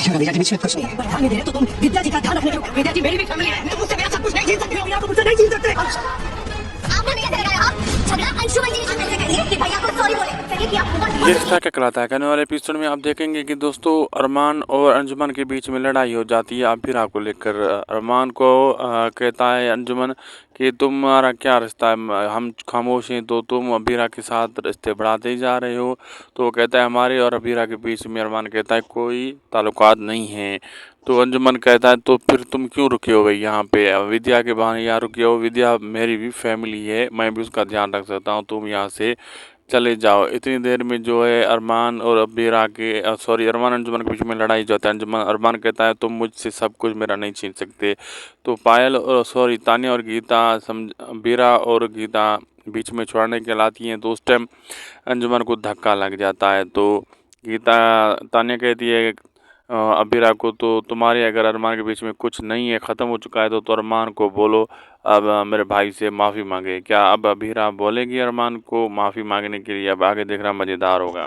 विद्या जी बीच में कुछ नहीं है। ध्यान नहीं दे रहे तो तुम विद्या जी का ध्यान रखने दो। विद्या जी मेरी भी फैमिली है। तुम मुझसे मेरा सब कुछ नहीं छीन सकते हो। आप मुझसे नहीं छीन सकते। आपने नहीं ऐसे लगाया। हाँ, झगड़ा अंशुमन जी ने ऐसे करिए कि भैया को सॉरी बोले। कहिए कि आप ये रिश्ता क्या कहलाता है कहने वाले एपिसोड में आप देखेंगे कि दोस्तों अरमान और अंजुमन के बीच में लड़ाई हो जाती है अबीरा को लेकर। अरमान को कहता है अंजुमन कि तुम्हारा क्या रिश्ता है, हम खामोश हैं तो तुम अबीरा के साथ रिश्ते बढ़ाते ही जा रहे हो। तो वो कहता है हमारे और अबीरा के बीच में, अरमान कहता है कोई ताल्लुकात नहीं है। तो अंजुमन कहता है तो फिर तुम क्यों रुके हो भाई यहाँ पे, विद्या के बहाने यहाँ रुके हो, विद्या मेरी भी फैमिली है, मैं भी उसका ध्यान रख सकता हूँ, तुम यहाँ से चले जाओ। इतनी देर में जो है अरमान और अबीरा के सॉरी अरमान अंजुमन के बीच में लड़ाई जो होता है, अंजुमन अरमान कहता है तुम मुझसे सब कुछ मेरा नहीं छीन सकते। तो पायल और सॉरी तान्या और गीता समझ अबीरा और गीता बीच में छुड़ाने के लाती हैं, तो उस टाइम अंजुमन को धक्का लग जाता है। तो गीता तान्या कहती है अबीरा को तो तुम्हारे अगर अरमान के बीच में कुछ नहीं है, ख़त्म हो चुका है, तो अरमान को बोलो अब मेरे भाई से माफ़ी मांगे। क्या अब अबीरा बोलेगी अरमान को माफ़ी मांगने के लिए? अब आगे देखना मज़ेदार होगा।